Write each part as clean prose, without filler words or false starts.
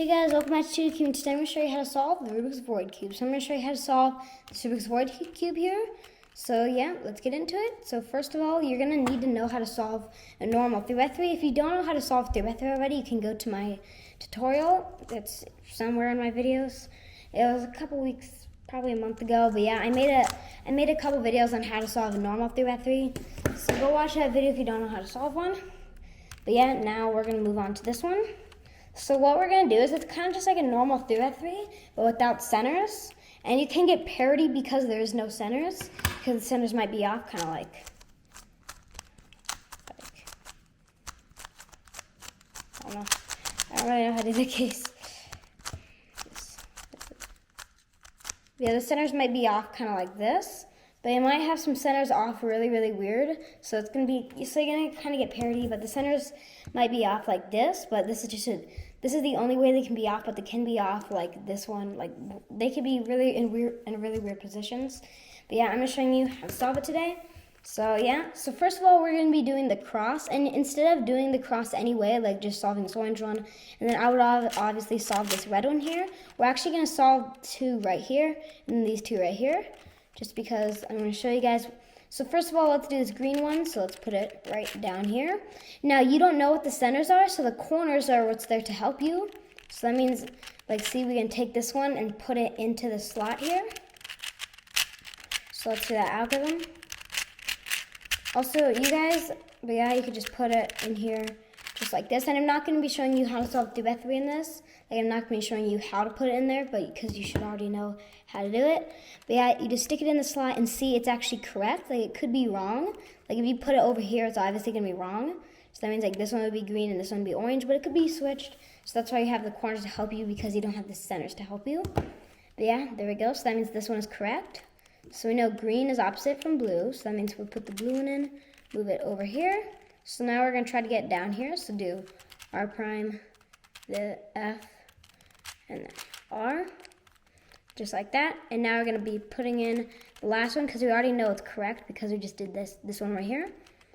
Hey guys, welcome back to Cube. Today I'm going to show you how to solve the Rubik's Void Cube. So I'm going to show you how to solve this Rubik's Void Cube here. So yeah, let's get into it. So first of all, you're going to need to know how to solve a normal 3x3. If you don't know how to solve 3x3 already, you can go to my tutorial. It's somewhere in my videos. It was a couple weeks, probably a month ago, but yeah, I made a couple videos on how to solve a normal 3x3. So go watch that video if you don't know how to solve one. But yeah, now we're going to move on to this one. So what we're going to do is it's kind of just like a normal 3x3, but without centers. And you can get parity because there's no centers, because the centers might be off, kind of like I don't know. I don't really know how to do the case. Yeah, the centers might be off kind of like this, but it might have some centers off really, really weird. So it's going to be, so you're going to kind of get parity, but the centers might be off like this, but this is just this is the only way they can be off, but they can be off like this one. Like they could be really in really weird positions. But yeah, I'm going to show you how to solve it today. So yeah, so first of all, we're going to be doing the cross, and instead of doing the cross anyway, like just solving this orange one, and then I would obviously solve this red one here, we're actually going to solve two right here, and these two right here, just because I'm going to show you guys. So first of all, let's do this green one, so let's put it right down here. Now, you don't know what the centers are, so the corners are what's there to help you. So that means, like, see, we can take this one and put it into the slot here. So let's do that algorithm. Also, you guys, but yeah, you could just put it in here just like this. And I'm not going to be showing you how to solve 3x3 in this. Like, I'm not going to be showing you how to put it in there, but because you should already know how to do it. But yeah, you just stick it in the slot and see it's actually correct. Like, it could be wrong. Like, if you put it over here, it's obviously going to be wrong. So that means, like, this one would be green and this one would be orange, but it could be switched. So that's why you have the corners to help you, because you don't have the centers to help you. But yeah, there we go. So that means this one is correct. So we know green is opposite from blue. So that means we'll put the blue one in, move it over here. So now we're going to try to get down here. So do R prime, the F, and then R, just like that. And now we're going to be putting in the last one, because we already know it's correct because we just did this one right here.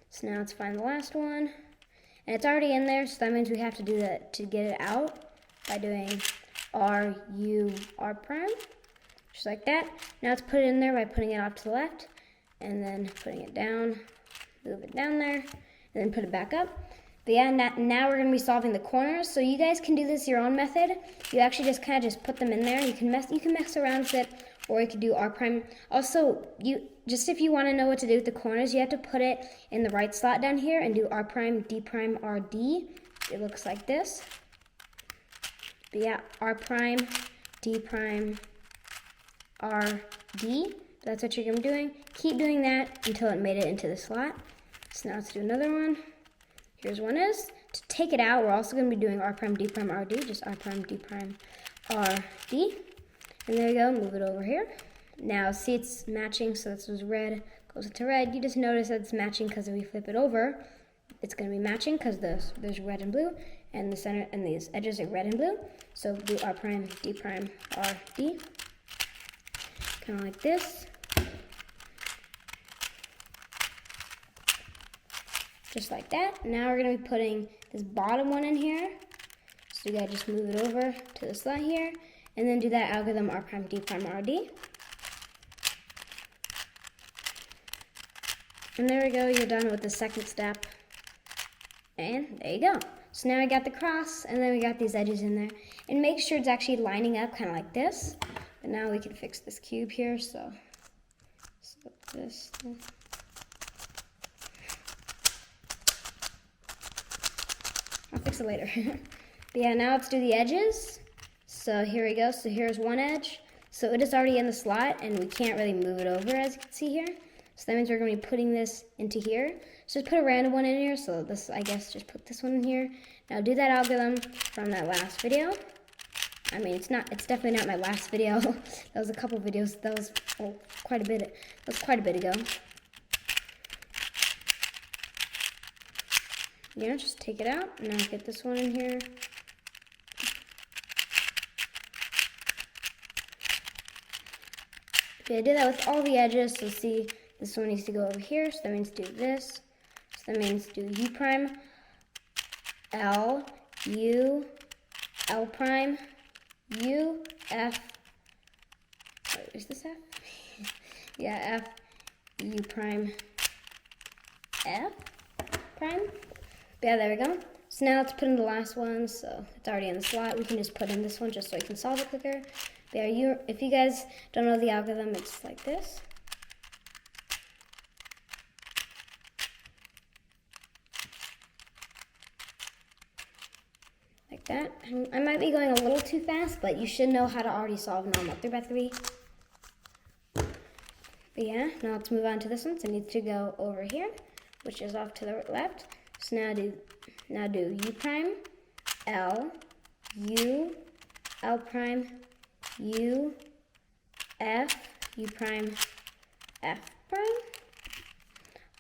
So now let's find the last one. And it's already in there, so that means we have to do that to get it out by doing R, U, R prime, just like that. Now let's put it in there by putting it off to the left, and then putting it down, move it down there, and then put it back up. But yeah, now we're going to be solving the corners. So you guys can do this your own method. You actually just kind of just put them in there. You can mess around with it, or you could do R prime. Also, if you want to know what to do with the corners, you have to put it in the right slot down here and do R prime, D prime, R, D. It looks like this. But yeah, R prime, D prime, R, D. That's what you're going to be doing. Keep doing that until it made it into the slot. So now let's do another one. Here's one is. To take it out, we're also going to be doing R prime, D prime, R, D. Just R prime, D prime, R, D. And there you go. Move it over here. Now, see, it's matching. So this was red, goes into red. You just notice that it's matching because if we flip it over, it's going to be matching because there's red and blue. And the center and these edges are red and blue. So do R prime, D prime, R, D. Kind of like this. Just like that. Now we're going to be putting this bottom one in here. So you gotta just move it over to the slot here, and then do that algorithm R prime, D prime, R, D. And there we go, you're done with the second step. And there you go. So now I got the cross, and then we got these edges in there. And make sure it's actually lining up kind of like this. But now we can fix this cube here, so this. I'll fix it later. But yeah, now let's do the edges. So here we go. So here's one edge. So it is already in the slot, and we can't really move it over, as you can see here. So that means we're going to be putting this into here. So just put a random one in here. So this, I guess, just put this one in here. Now do that algorithm from that last video. I mean, it's definitely not my last video. That was a couple videos. That was quite a bit ago. Yeah, just take it out. Now get this one in here. Okay, I did that with all the edges. So see, this one needs to go over here. So that means do this. So that means do U prime, L, U, L prime, U, F, wait, is this F? Yeah, F, U prime, F prime. Yeah, there we go. So now let's put in the last one. So it's already in the slot. We can just put in this one just so we can solve it quicker. But yeah, if you guys don't know the algorithm, it's like this. Like that. I might be going a little too fast, but you should know how to already solve normal 3x3. But yeah, now let's move on to this one. So it needs to go over here, which is off to the left. So now do U prime, L, U, L prime, U, F, U prime, F prime.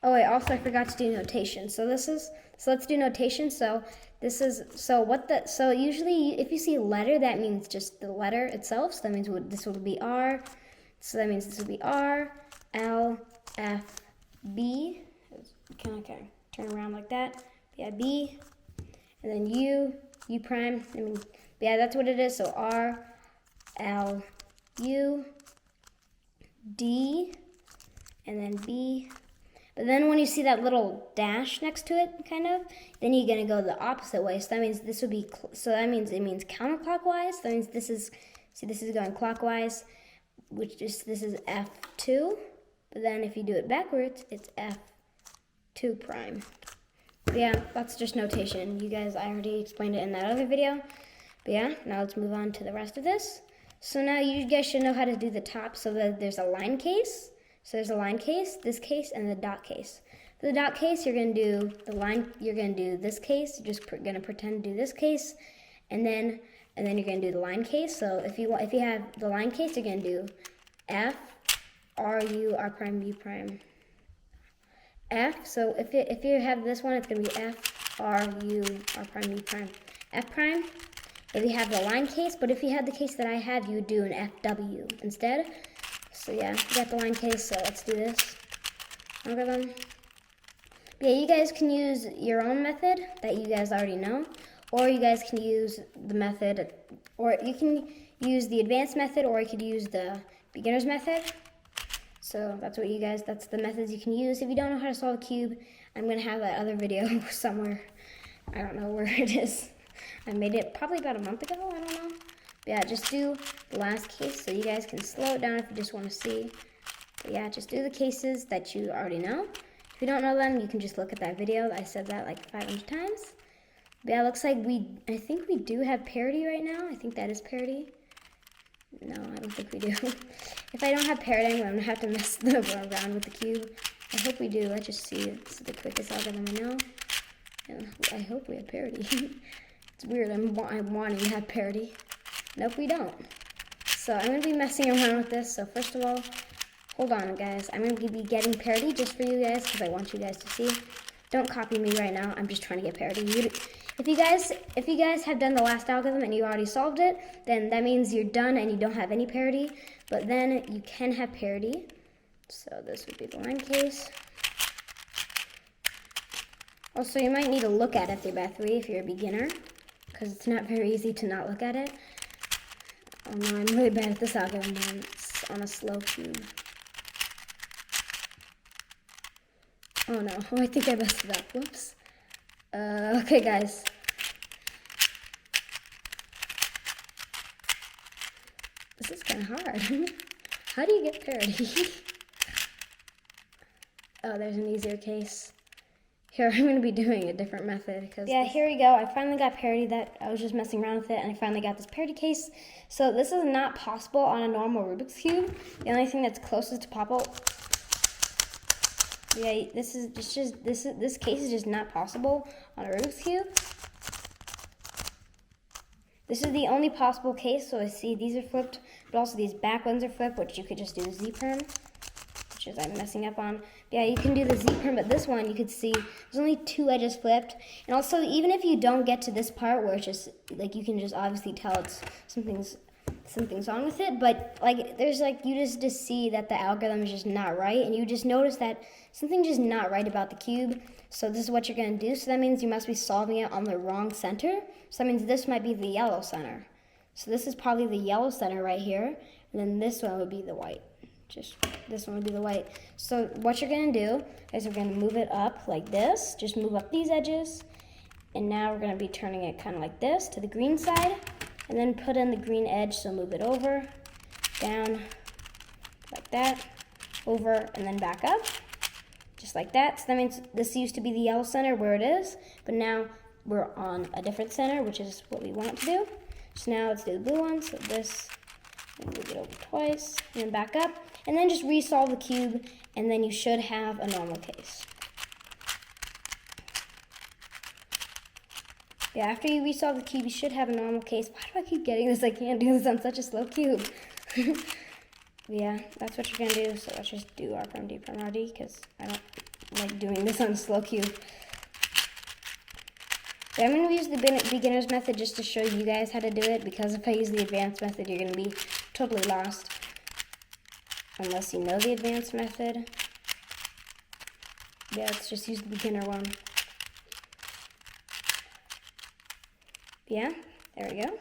Oh wait, also I forgot to do notation. So let's do notation. So usually if you see a letter, that means just the letter itself. So that means this would be R. So that means this would be R, L, F, B. Okay, turn around like that. Yeah, B, and then U prime. Yeah, that's what it is. So R, L, U, D, and then B. But then when you see that little dash next to it, kind of, then you're gonna go the opposite way. So that means this would be. So that means it means counterclockwise. That means this is going clockwise, which is this is F2. But then if you do it backwards, it's F2 prime. But yeah, that's just notation. You guys, I already explained it in that other video. But yeah, now let's move on to the rest of this. So now you guys should know how to do the top. So that there's a line case. So there's a line case, this case, and the dot case. For the dot case, you're gonna do the line. You're gonna do this case. You're just gonna pretend to do this case, and then you're gonna do the line case. So if you have the line case, you're gonna do F, R, U, R prime, U prime, F. So if you have this one, it's gonna be F, R, U, R prime, U prime, F prime. If you have the line case, but if you had the case that I have, you would do an FW instead. So yeah, we got the line case, so let's do this algorithm. Yeah, you guys can use your own method that you guys already know, or you guys can use the method, or you can use the advanced method, or you could use the beginner's method. So that's the methods you can use. If you don't know how to solve a cube, I'm gonna have that other video somewhere. I don't know where it is. I made it probably about a month ago, I don't know. Yeah, just do the last case so you guys can slow it down if you just want to see. But yeah, just do the cases that you already know. If you don't know them, you can just look at that video. I said that like 500 times. But yeah, it looks like I think we do have parity right now. I think that is parity. No, I don't think we do. If I don't have parity, I'm going to have to mess around with the cube. I hope we do. Let's just see. It's the quickest algorithm I know. And I hope we have parity. It's weird. I'm wanting to have parity. Nope, we don't. So I'm going to be messing around with this. So first of all, hold on, guys. I'm going to be getting parity just for you guys because I want you guys to see. Don't copy me right now. I'm just trying to get parity. If you guys have done the last algorithm and you already solved it, then that means you're done and you don't have any parity. But then you can have parity. So this would be the line case. Also, you might need to look at it 3x3 if you're a beginner, because it's not very easy to not look at it. Oh no, I'm really bad at this algorithm when it's on a slow cube. Oh no, I think I messed it up. Whoops. Okay, guys. This is kind of hard. How do you get parity? Oh, there's an easier case. Here, I'm going to be doing a different method. Yeah, here we go. I finally got parity. That I was just messing around with it, and I finally got this parity case. So this is not possible on a normal Rubik's Cube. The only thing that's closest to possible. Yeah, this case is just not possible on a Rubik's Cube. This is the only possible case. So I see these are flipped, but also these back ones are flipped, which you could just do the Z-perm. Which I'm messing up on. Yeah, you can do the Z-perm, but this one you could see there's only two edges flipped. And also, even if you don't get to this part where it's just like you can just obviously tell it's something's wrong with it, but like there's like you just see that the algorithm is just not right, and you just notice that something's just not right about the cube. So this is what you're going to do. So that means you must be solving it on the wrong center. So that means this might be the yellow center. So this is probably the yellow center right here. And then this one would be the white. Just this one would be the white. So what you're going to do is we're going to move it up like this. Just move up these edges. And now we're going to be turning it kind of like this to the green side. And then put in the green edge. So move it over, down, like that, over, and then back up. Just like that. So that means this used to be the yellow center where it is. But now we're on a different center, which is what we want to do. So now let's do the blue one. So this, and move it over twice, and then back up. And then just resolve the cube, and then you should have a normal case. Yeah, after you resolve the cube, you should have a normal case. Why do I keep getting this? I can't do this on such a slow cube. Yeah, that's what you're going to do. So let's just do R prime D prime RD, because I don't like doing this on a slow cube. So I'm going to use the beginner's method just to show you guys how to do it, because if I use the advanced method, you're going to be totally lost. Unless you know the advanced method. Yeah, let's just use the beginner one. Yeah, there we go.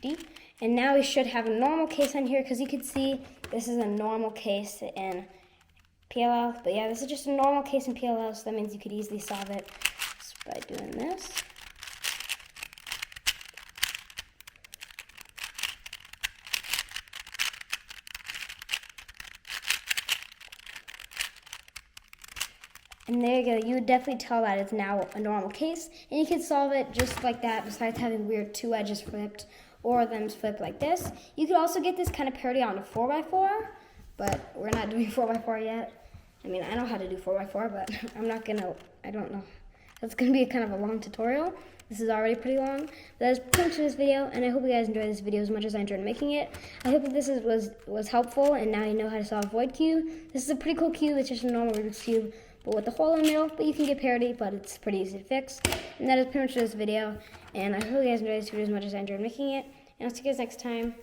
D. And now we should have a normal case on here, because you can see this is a normal case in PLL. But yeah, this is just a normal case in PLL, so that means you could easily solve it just by doing this. And there you go, you would definitely tell that it's now a normal case. And you can solve it just like that, besides having weird two edges flipped or them flipped like this. You could also get this kind of parity on a 4x4, but we're not doing 4x4 yet. I mean, I know how to do 4x4, but I don't know. That's gonna be kind of a long tutorial. This is already pretty long. But that's pretty much this video, and I hope you guys enjoyed this video as much as I enjoyed making it. I hope that this was helpful, and now you know how to solve void cube. This is a pretty cool cube. It's just a normal Rubik's cube, but with the hole in the middle. But you can get parity, but it's pretty easy to fix. And that is pretty much this video. And I hope you guys enjoyed this video as much as I enjoyed making it. And I'll see you guys next time.